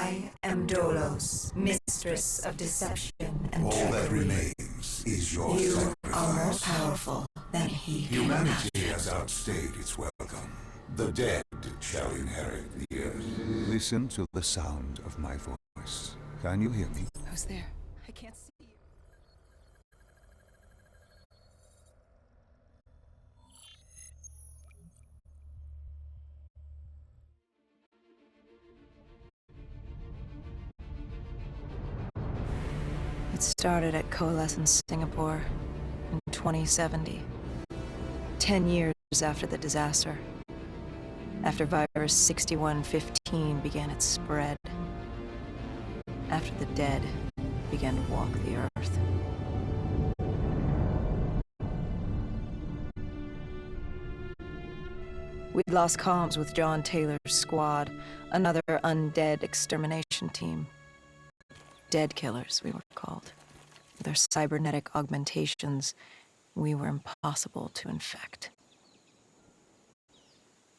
I am Dolos, mistress of deception and All that trickery. remains is your You sacrifice. are more powerful than he can Humanity imagine. has outstayed its welcome. The dead shall inherit the earth. Listen to the sound of my voice. Can you hear me? Who's there? I can't see you. It started at Coalescence Singapore in 2070. 10 years after the disaster. After virus 6115 began its spread. After the dead began to walk the earth. We'd lost comms with John Taylor's squad, another undead extermination team. Dead killers, we were called. With our cybernetic augmentations, we were impossible to infect.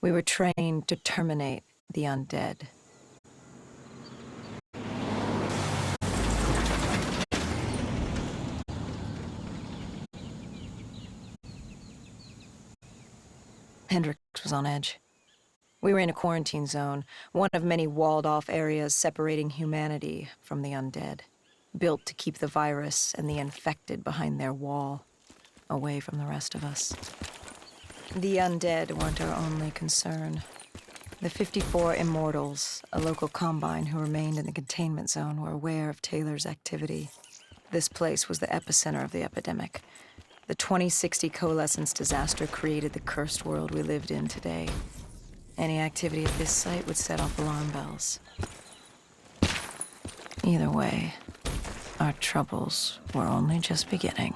We were trained to terminate the undead. Hendrix was on edge. We were in a quarantine zone, one of many walled-off areas separating humanity from the undead, built to keep the virus and the infected behind their wall, away from the rest of us. The undead weren't our only concern. The 54 Immortals, a local combine who remained in the containment zone, were aware of Taylor's activity. This place was the epicenter of the epidemic. The 2060 Coalescence disaster created the cursed world we lived in today. Any activity at this site would set off alarm bells. Either way, our troubles were only just beginning.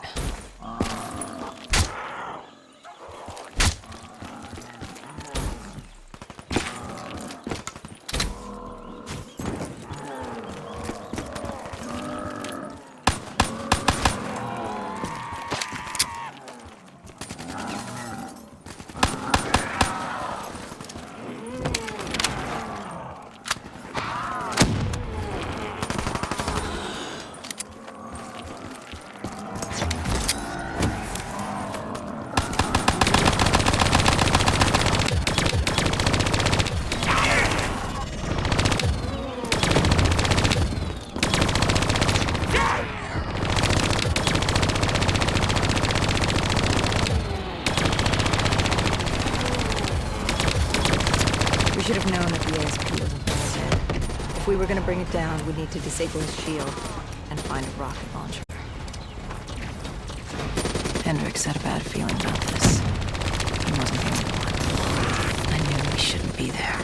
We should have known that the ASP wasn't dead. If we were going to bring it down, we'd need to disable his shield and find a rocket launcher. Hendrix had a bad feeling about this. He wasn't the only one. I knew we shouldn't be there.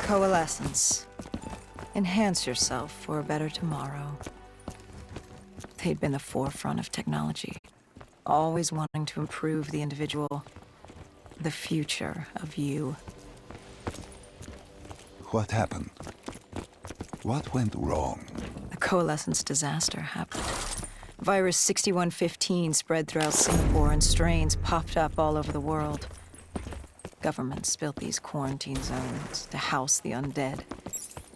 Coalescence. Enhance yourself for a better tomorrow. They'd been the forefront of technology, always wanting to improve the individual, the future of you. What happened? What went wrong? The Coalescence disaster happened. Virus 6115 spread throughout Singapore and strains popped up all over the world. Governments built these quarantine zones to house the undead,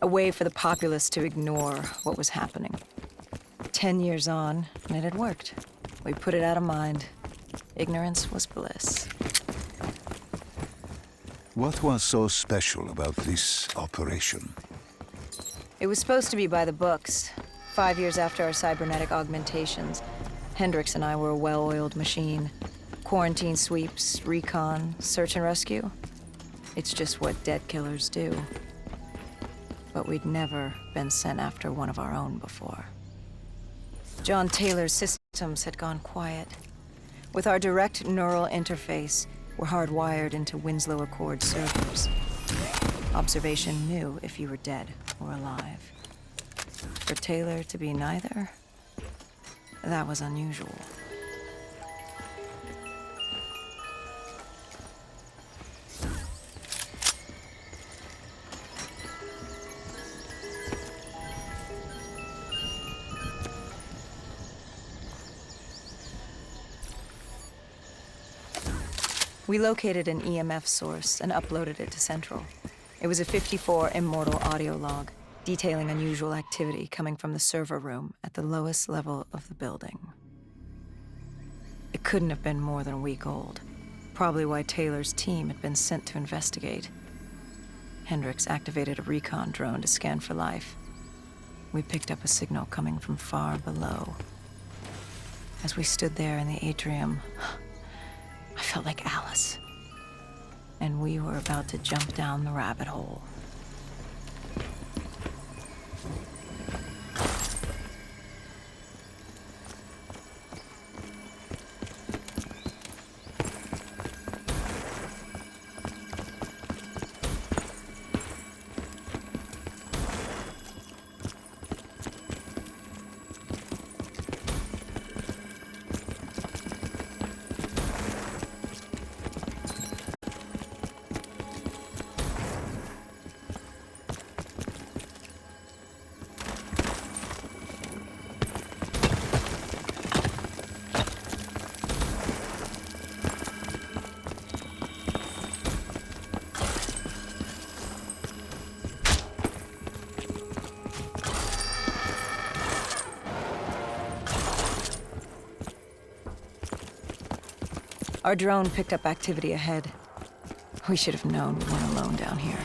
a way for the populace to ignore what was happening. 10 years on, and it had worked. We put it out of mind. Ignorance was bliss. What was so special about this operation? It was supposed to be by the books. 5 years after our cybernetic augmentations, Hendricks and I were a well-oiled machine. Quarantine sweeps, recon, search and rescue. It's just what dead killers do. But we'd never been sent after one of our own before. John Taylor's systems had gone quiet. With our direct neural interface, we're hardwired into Winslow Accord servers. Observation knew if you were dead or alive. For Taylor to be neither, that was unusual. We located an EMF source and uploaded it to Central. It was a 54 immortal audio log, detailing unusual activity coming from the server room at the lowest level of the building. It couldn't have been more than a week old, probably why Taylor's team had been sent to investigate. Hendricks activated a recon drone to scan for life. We picked up a signal coming from far below. As we stood there in the atrium, I felt like Alice. And we were about to jump down the rabbit hole. Our drone picked up activity ahead. We should have known we weren't alone down here.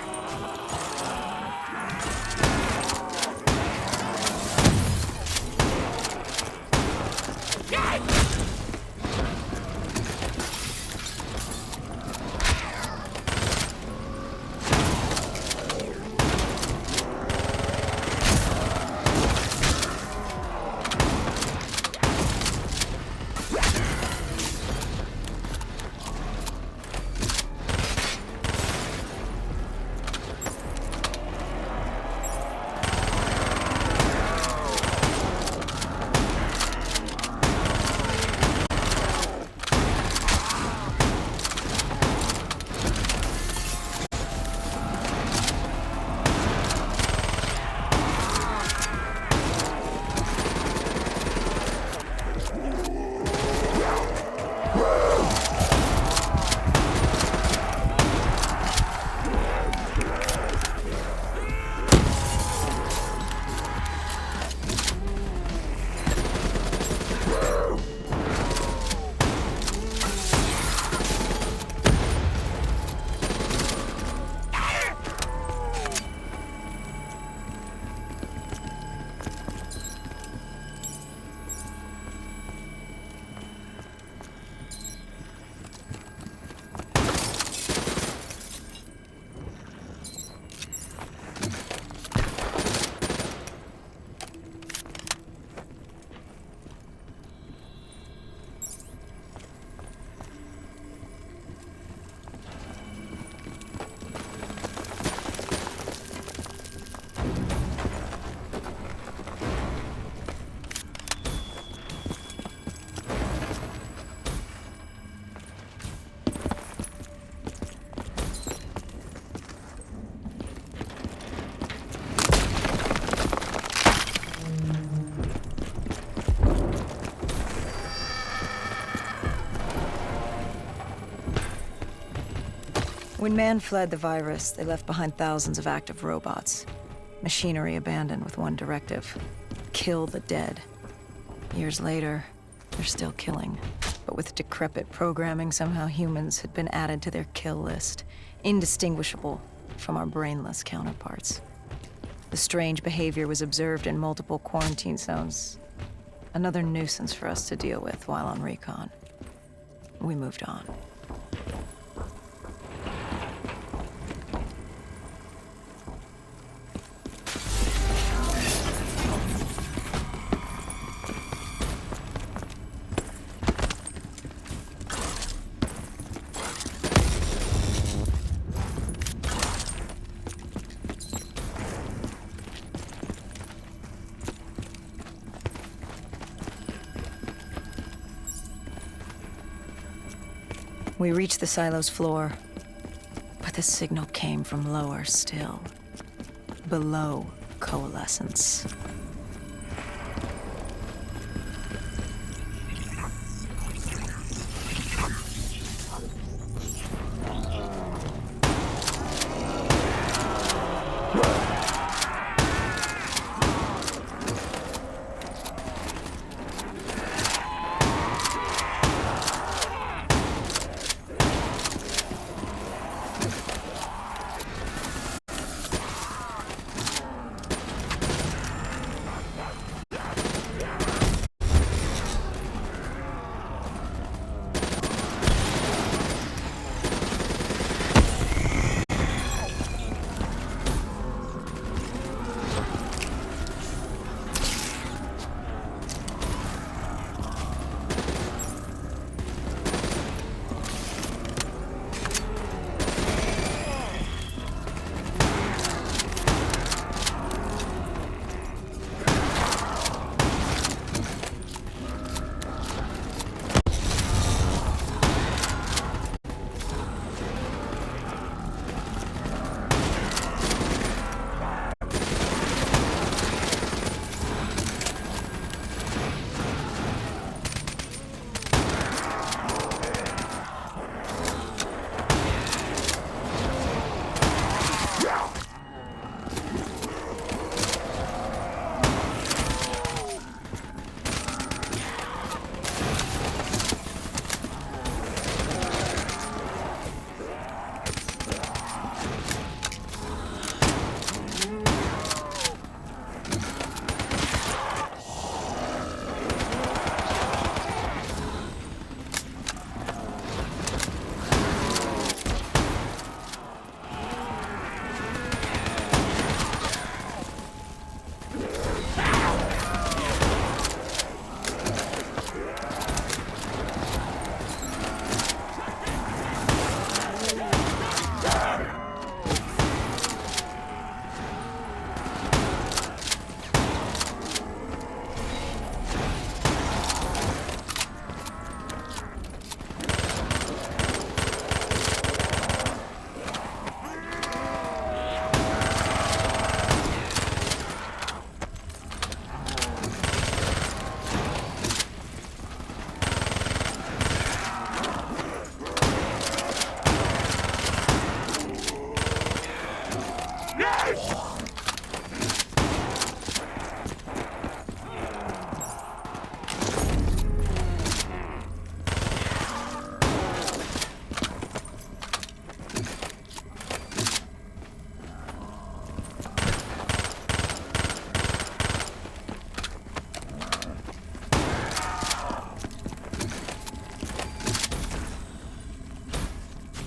When man fled the virus, they left behind thousands of active robots. Machinery abandoned with one directive: kill the dead. Years later, they're still killing. But with decrepit programming, somehow humans had been added to their kill list, indistinguishable from our brainless counterparts. The strange behavior was observed in multiple quarantine zones. Another nuisance for us to deal with while on recon. We moved on. We reached the silo's floor, but the signal came from lower still, below coalescence.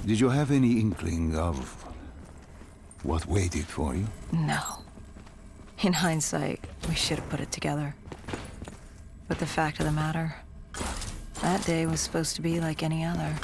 Did you have any inkling of what waited for you? No. In hindsight, we should have put it together. But the fact of the matter, that day was supposed to be like any other.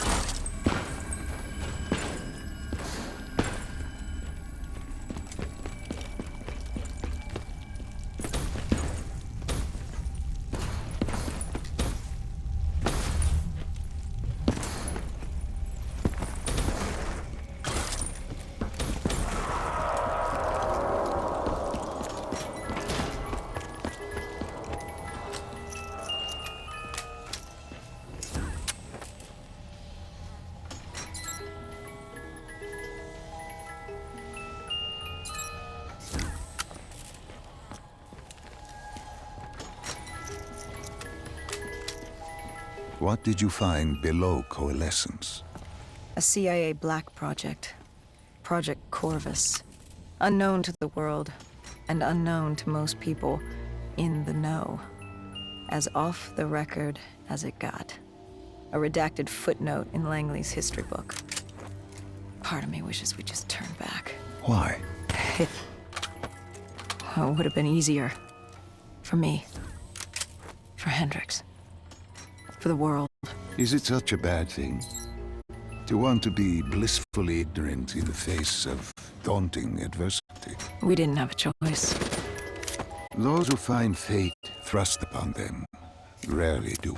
What did you find below Coalescence? A CIA black project. Project Corvus. Unknown to the world, and unknown to most people in the know. As off the record as it got. A redacted footnote in Langley's history book. Part of me wishes we just turned back. Why? It would have been easier. For me. For Hendricks. For the world. Is it such a bad thing? To want to be blissfully ignorant in the face of daunting adversity? We didn't have a choice. Those who find fate thrust upon them rarely do.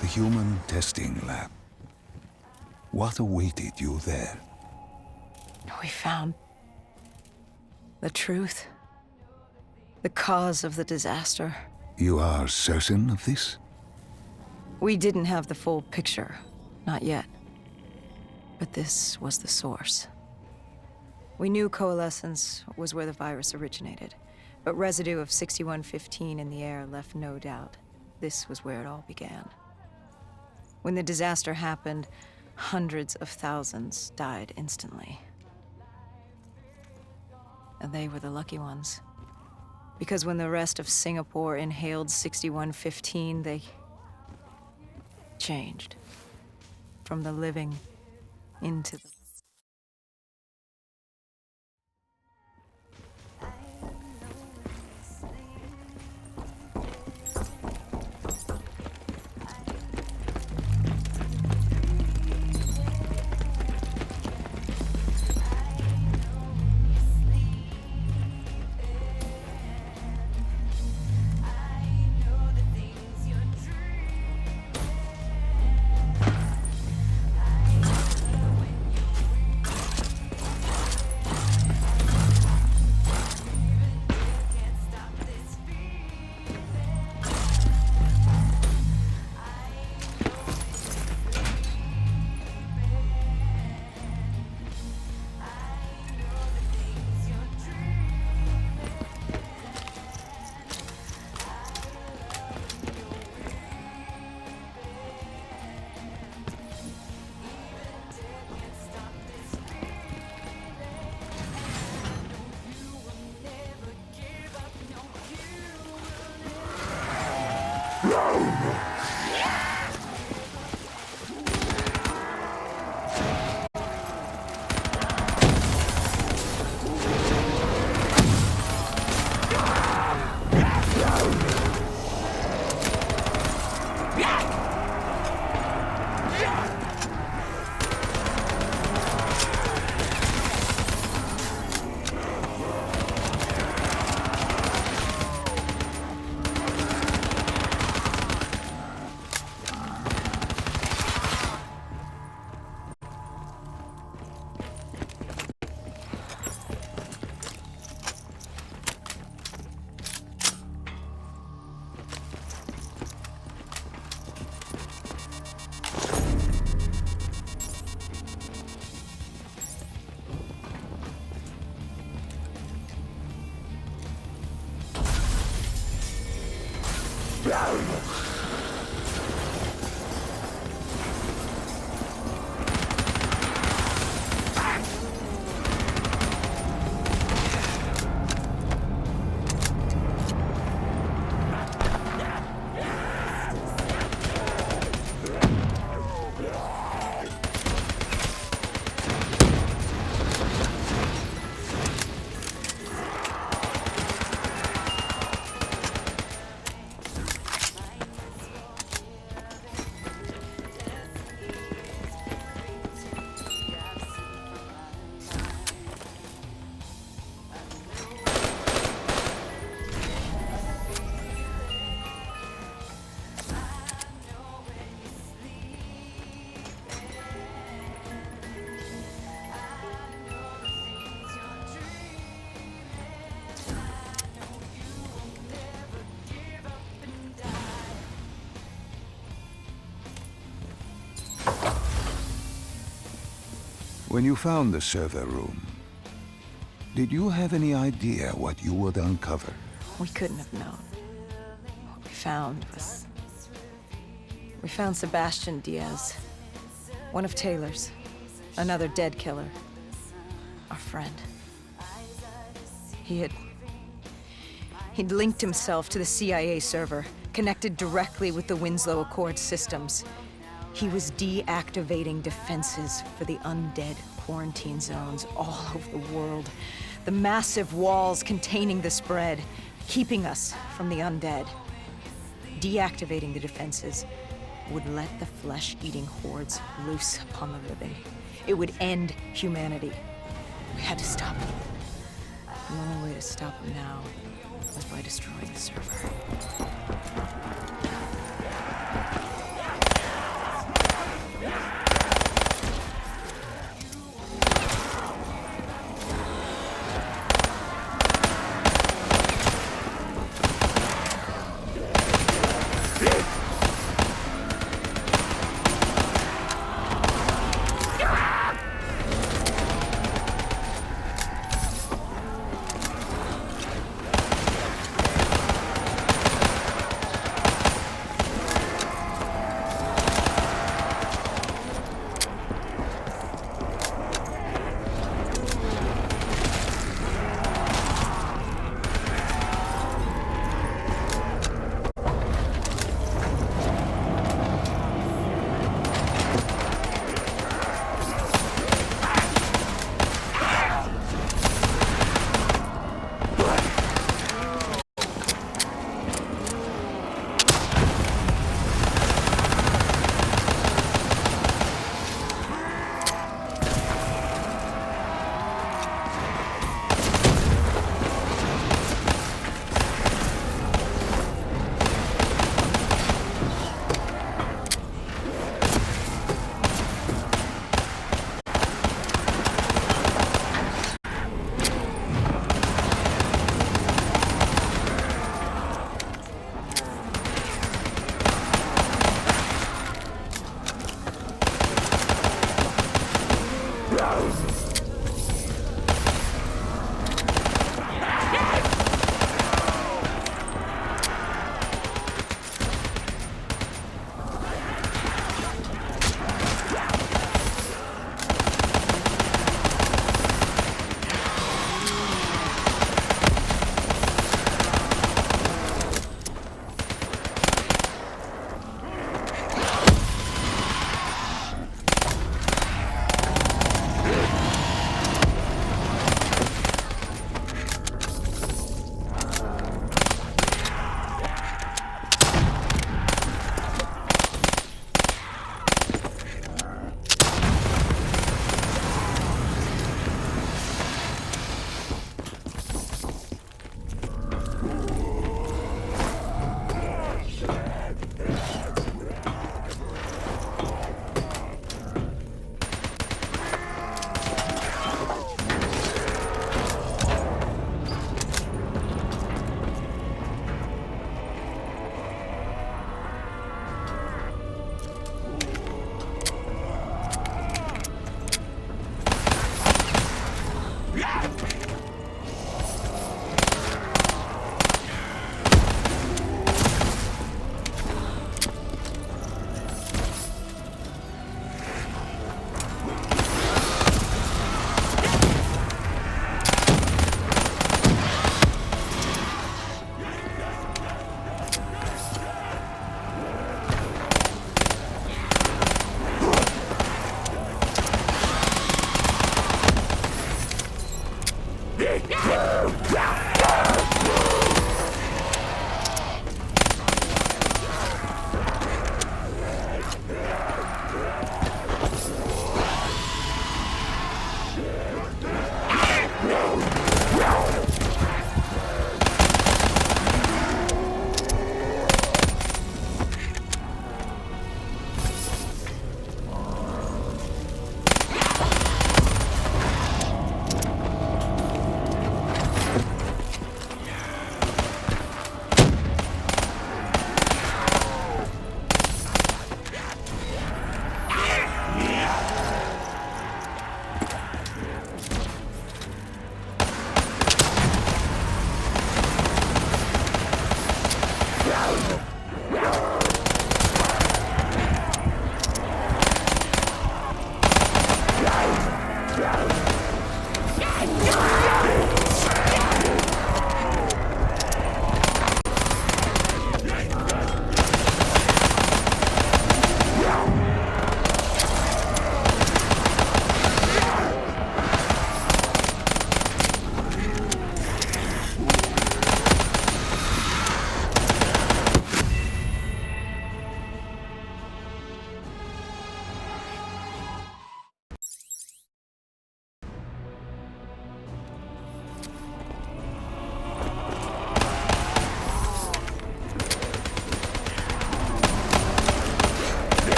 The human testing lab. What awaited you there? We found the truth. The cause of the disaster. You are certain of this? We didn't have the full picture. Not yet. But this was the source. We knew coalescence was where the virus originated, but residue of 6115 in the air left no doubt. This was where it all began. When the disaster happened, hundreds of thousands died instantly. And they were the lucky ones. Because when the rest of Singapore inhaled 6115, they changed. From the living into the... When you found the server room, did you have any idea what you would uncover? We couldn't have known. What we found was... We found Sebastian Diaz. One of Taylor's. Another dead killer. Our friend. He'd linked himself to the CIA server, connected directly with the Winslow Accord systems. He was deactivating defenses for the undead quarantine zones all over the world. The massive walls containing the spread, keeping us from the undead. Deactivating the defenses would let the flesh-eating hordes loose upon the living. It would end humanity. We had to stop him. The only way to stop him now was by destroying the server. This is the last of my kind.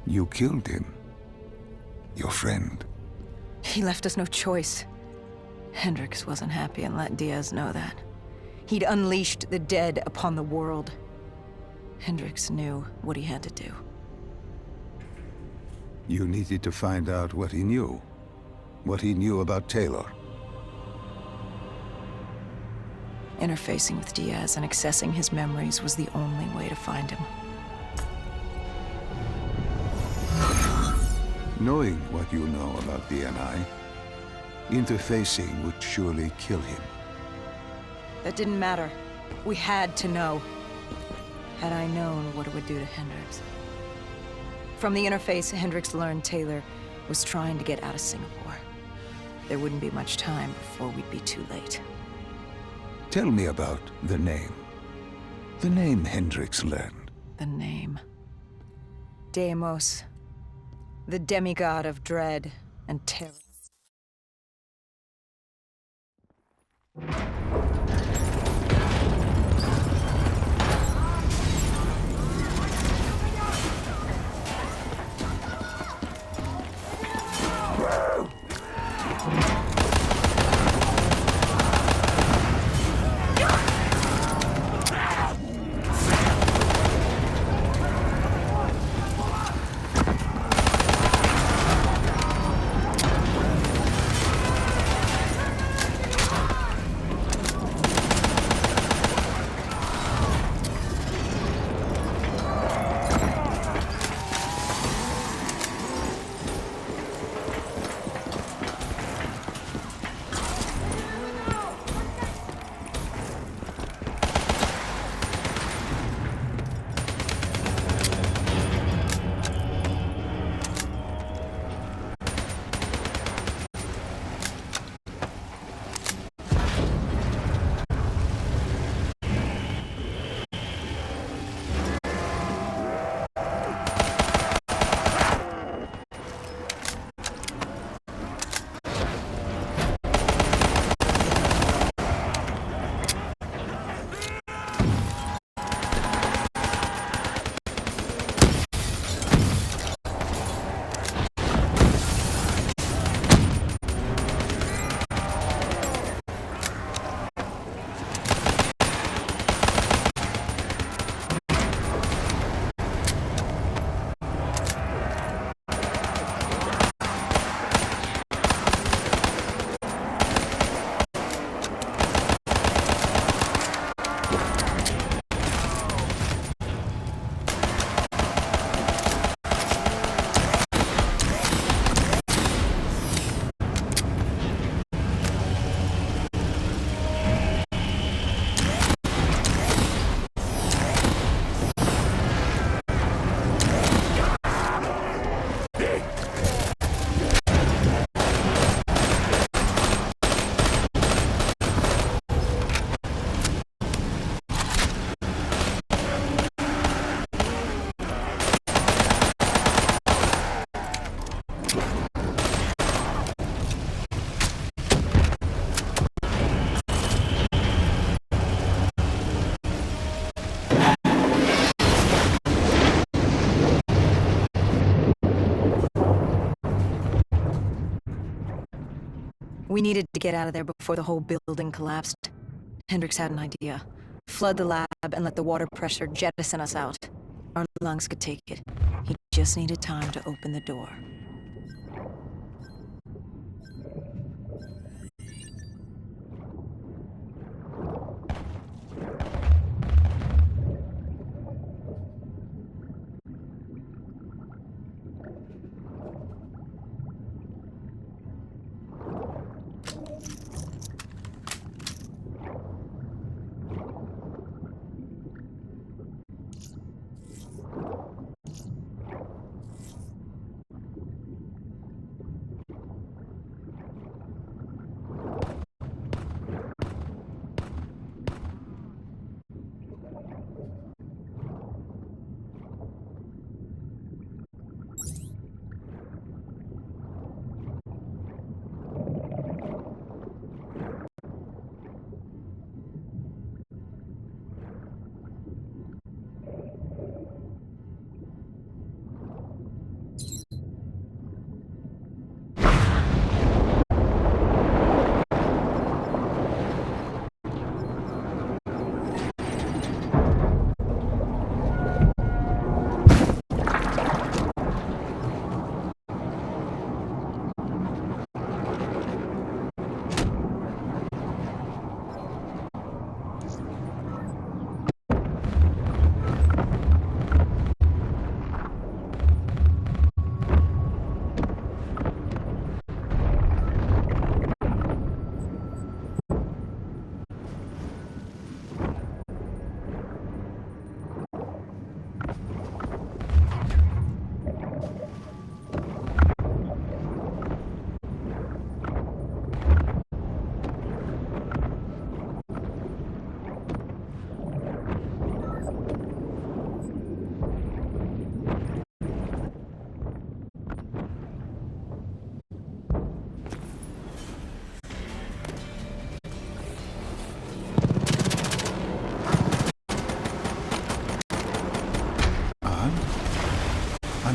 You killed him. Your friend. He left us no choice. Hendricks wasn't happy and let Diaz know that. He'd unleashed the dead upon the world. Hendricks knew what he had to do. You needed to find out what he knew. What he knew about Taylor. Interfacing with Diaz and accessing his memories was the only way to find him. Knowing what you know about DNI, interfacing would surely kill him. That didn't matter. We had to know. Had I known what it would do to Hendricks. From the interface, Hendricks learned Taylor was trying to get out of Singapore. There wouldn't be much time before we'd be too late. Tell me about the name. The name Hendricks learned. The name. Deimos. The demigod of dread and terror. We needed to get out of there before the whole building collapsed. Hendricks had an idea. Flood the lab and let the water pressure jettison us out. Our lungs could take it. He just needed time to open the door.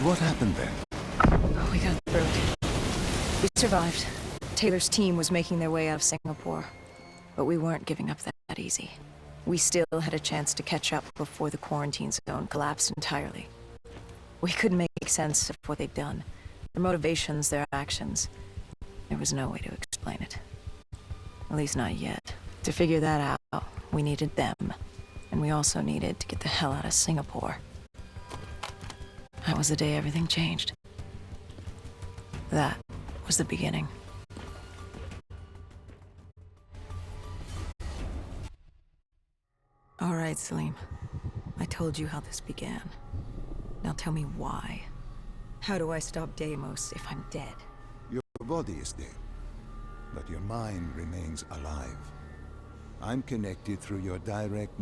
what happened then? We got through it. We survived. Taylor's team was making their way out of Singapore. But we weren't giving up that easy. We still had a chance to catch up before the quarantine zone collapsed entirely. We couldn't make sense of what they'd done. Their motivations, their actions. There was no way to explain it. At least not yet. To figure that out, we needed them. And we also needed to get the hell out of Singapore. That was the day everything changed. That was the beginning. All right, Salim. I told you how this began. Now tell me why. How do I stop Deimos if I'm dead? Your body is dead, but your mind remains alive. I'm connected through your direct